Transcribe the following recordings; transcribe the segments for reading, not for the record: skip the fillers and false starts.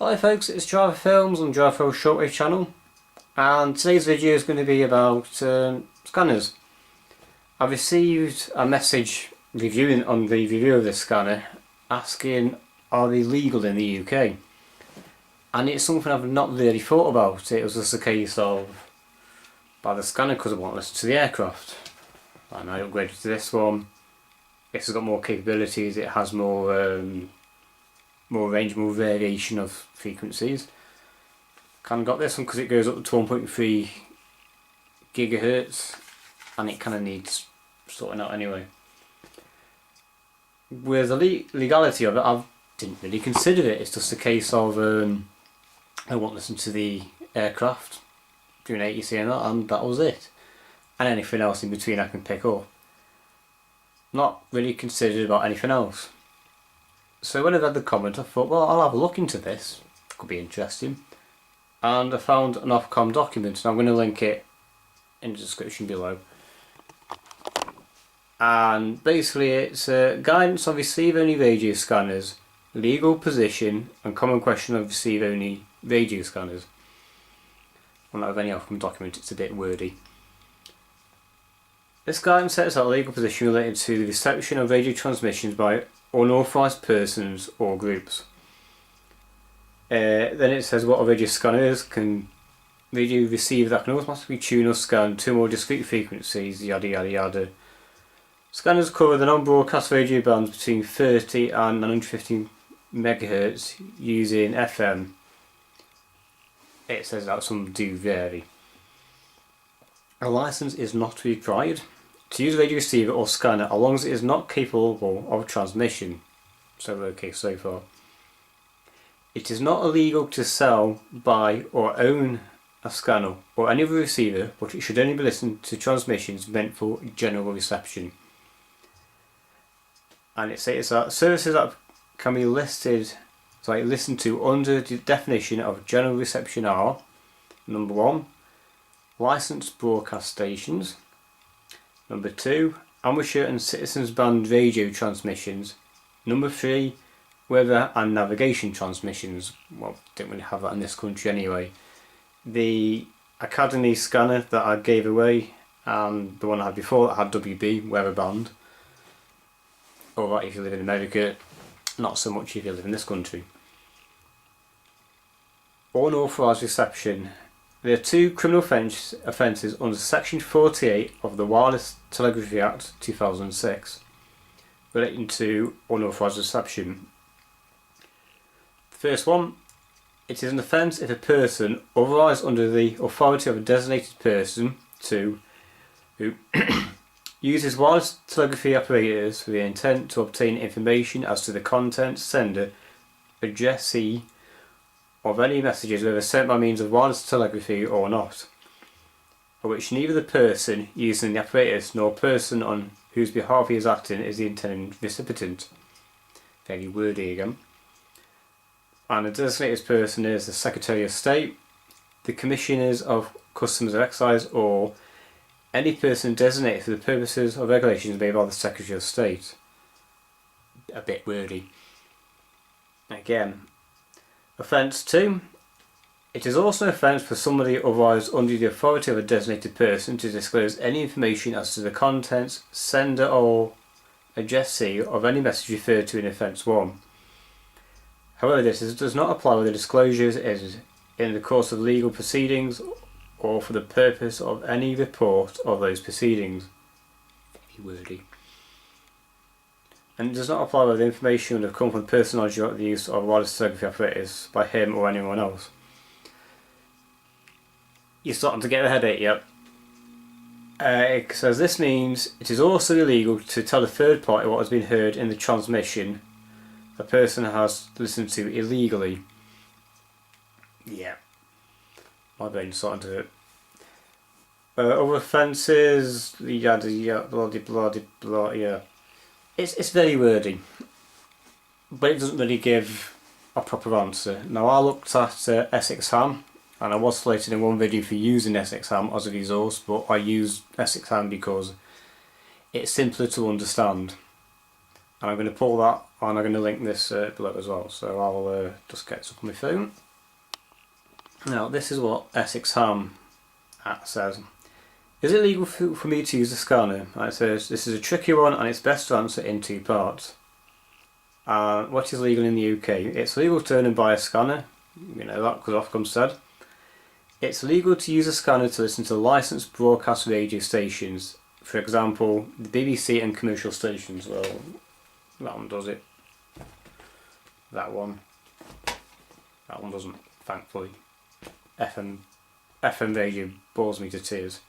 Hi folks, it's Driver Films on Driver Shortwave channel, and today's video is going to be about scanners. I've received a message reviewing on the review of this scanner asking are they legal in the UK, and it's something I've not really thought about. It was just a case of buy the scanner because I want to listen to the aircraft, and I upgraded to this one. This has got more capabilities, it has more range, more variation of frequencies. Kind of got this one because it goes up to 1.3 gigahertz, and it kind of needs sorting out anyway. With the legality of it, I didn't really consider it. It's just a case of I want to listen to the aircraft doing ATC and that was it. And anything else in between I can pick up. Not really considered about anything else. So when I read the comment, I thought, well, I'll have a look into this. Could be interesting. And I found an Ofcom document, and I'm going to link it in the description below. And basically it's guidance on receive-only radio scanners, legal position, and common question of receive-only radio scanners. I don't have any Ofcom document, it's a bit wordy. This guidance sets out a legal position related to the reception of radio transmissions by unauthorised persons or groups. Then it says what a radio scanner is: can radio receiver that can automatically tune or scan two or more discrete frequencies, yada yada yada. Scanners cover the non-broadcast radio bands between 30 and 950 MHz using FM. It says that some do vary. A licence is not required to use a radio receiver or scanner as long as it is not capable of transmission. So okay so far. It is not illegal to sell, buy or own a scanner or any other receiver, but it should only be listened to transmissions meant for general reception. And it says that services that can be listened to under the definition of general reception are: number 1, licensed broadcast stations; number 2, amateur and citizens band radio transmissions; number 3, weather and navigation transmissions. Well, don't really have that in this country anyway. The Academy scanner that I gave away, and the one I had before that had WB, weather band. Alright if you live in America, not so much if you live in this country. Unauthorised reception. There are 2 criminal offences under Section 48 of the Wireless Telegraphy Act 2006 relating to unauthorised reception. The first one, it is an offence if a person otherwise under the authority of a designated person who uses wireless telegraphy apparatus with the intent to obtain information as to the content, sender, addressee of any messages whether sent by means of wireless telegraphy or not, for which neither the person using the apparatus nor person on whose behalf he is acting is the intended recipient. Very wordy again. And the designated person is the Secretary of State, the Commissioners of Customs and Excise, or any person designated for the purposes of regulations made by the Secretary of State. A bit wordy. Again. Offence 2. It is also an offence for somebody otherwise under the authority of a designated person to disclose any information as to the contents, sender or addressee of any message referred to in offence 1. However, this does not apply where the disclosure is in the course of legal proceedings or for the purpose of any report of those proceedings. Very wordy. And it does not apply where the information would have come from the person or the use of wireless telegraphy apparatus by him or anyone else. You're starting to get a headache, yep. It says this means it is also illegal to tell a third party what has been heard in the transmission a person has listened to illegally. Yeah. My brain's starting to hurt. Other offences, yada yada, blah blah blah, yeah. It's very wordy, but it doesn't really give a proper answer. Now I looked at Essex Ham, and I was slated in one video for using Essex Ham as a resource, but I use Essex Ham because it's simpler to understand. and I'm going to pull that, and I'm going to link this below as well. So I'll just get this up on my phone. Now this is what Essex Ham says. Is it legal for me to use the scanner? And it says, this is a tricky one and it's best to answer in two parts. What is legal in the UK? It's legal to own and buy a scanner. You know that because Ofcom said. It's legal to use a scanner to listen to licensed broadcast radio stations. For example, the BBC and commercial stations. Well, that one does it. That one doesn't, thankfully. FM radio bores me to tears.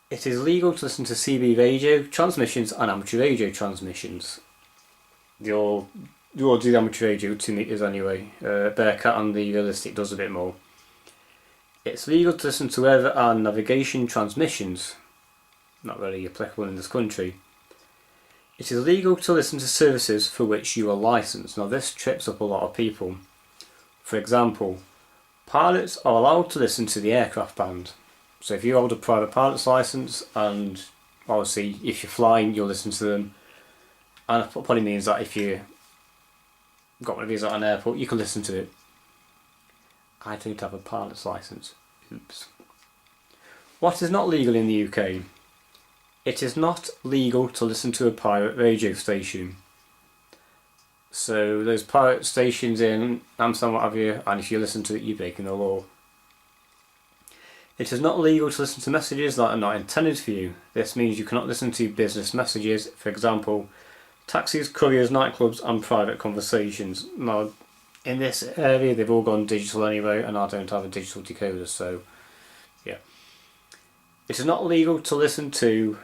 It is legal to listen to CB radio transmissions and amateur radio transmissions. They all do the amateur radio 2 meters anyway. Bearcat and the realistic does a bit more. It's legal to listen to weather and navigation transmissions. Not really applicable in this country. It is legal to listen to services for which you are licensed. Now this trips up a lot of people. For example, pilots are allowed to listen to the aircraft band. So if you hold a private pilot's licence, and obviously if you're flying you'll listen to them, and it probably means that if you got one of these at an airport you can listen to it. I don't have a pilot's licence. Oops. What is not legal in the UK? It is not legal to listen to a pirate radio station. So there's pirate stations in Amsterdam, what have you, and if you listen to it you're breaking the law. It is not legal to listen to messages that are not intended for you. This means you cannot listen to business messages, for example, taxis, couriers, nightclubs and private conversations. Now, in this area they've all gone digital anyway, and I don't have a digital decoder, so yeah. It is not legal to listen to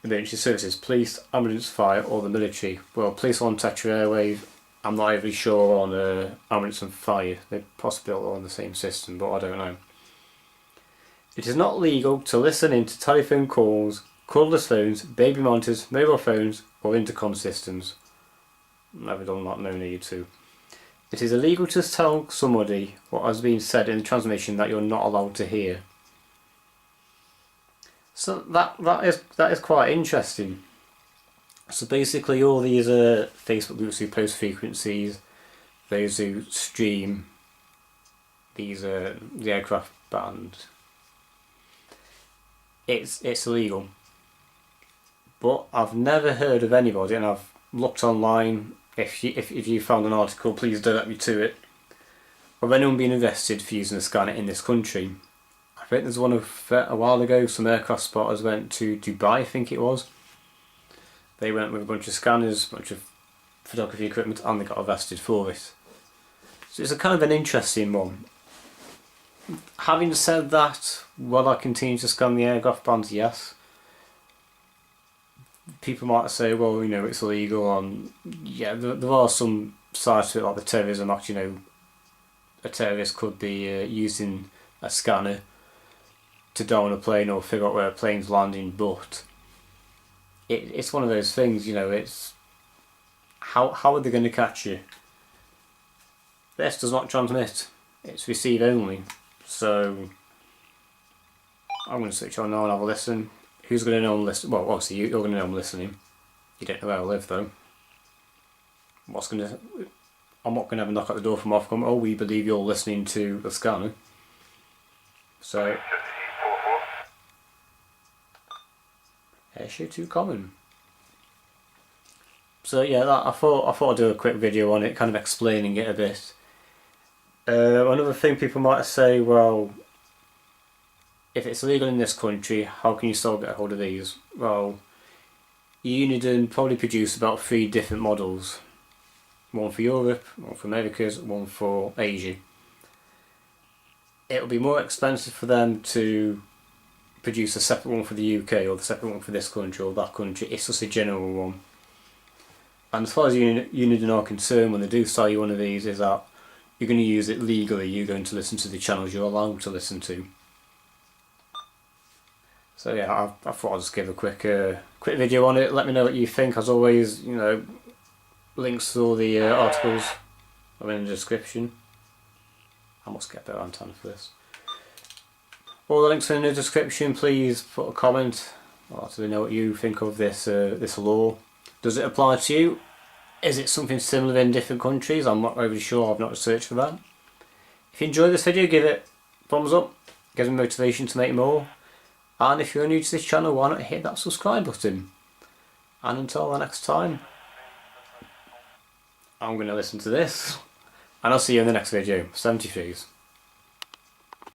emergency services, police, ambulance, fire or the military. Well, police on Tetra Airwave, I'm not really sure on ambulance and fire. They're possibly all on the same system, but I don't know. It is not legal to listen into telephone calls, cordless phones, baby monitors, mobile phones or intercom systems. Never done that, no need to. It is illegal to tell somebody what has been said in the transmission that you're not allowed to hear. So that is quite interesting. So basically all these Facebook groups who post frequencies, those who stream these the aircraft band, it's illegal. But I've never heard of anybody, and I've looked online. If you found an article, please direct me to it, of anyone being arrested for using a scanner in this country. I think there's one a while ago. Some aircraft spotters went to Dubai, I think it was. They went with a bunch of scanners, a bunch of photography equipment, and they got arrested for it. So it's a kind of an interesting one. Having said that, will I continue to scan the aircraft bands? Yes. People might say, well, you know, it's illegal, and yeah, there are some sides to it, like the terrorism act. You know, a terrorist could be using a scanner to down a plane or figure out where a plane's landing, but it's one of those things, you know, it's how are they going to catch you? This does not transmit, it's receive only. So I'm going to switch on now and have a listen. Who's going to know I'm listening? Well, obviously you're going to know I'm listening. You don't know where I live though. I'm not going to have a knock at the door from Ofcom. Oh, we believe you're listening to the scanner. So issue too common. So yeah, I thought I'd do a quick video on it, kind of explaining it a bit. Another thing people might say, well, if it's illegal in this country, how can you still get a hold of these? Well, Uniden probably produce about 3 different models. One for Europe, one for Americas, one for Asia. It'll be more expensive for them to produce a separate one for the UK, or the separate one for this country or that country. It's just a general one. And as far as Uniden are concerned, when they do sell you one of these, is that you're going to use it legally. You're going to listen to the channels you're allowed to listen to. So yeah, I thought I'd just give a quick video on it. Let me know what you think. As always, you know, links to all the articles are in the description. I must get a better antenna for this. All the links are in the description. Please put a comment. I'd like to know what you think of this this law. Does it apply to you? Is it something similar in different countries? I'm not overly sure, I've not researched for that. If you enjoyed this video, give it a thumbs up, gives me motivation to make more. And if you're new to this channel, why not hit that subscribe button? And until the next time, I'm going to listen to this. And I'll see you in the next video. 73s.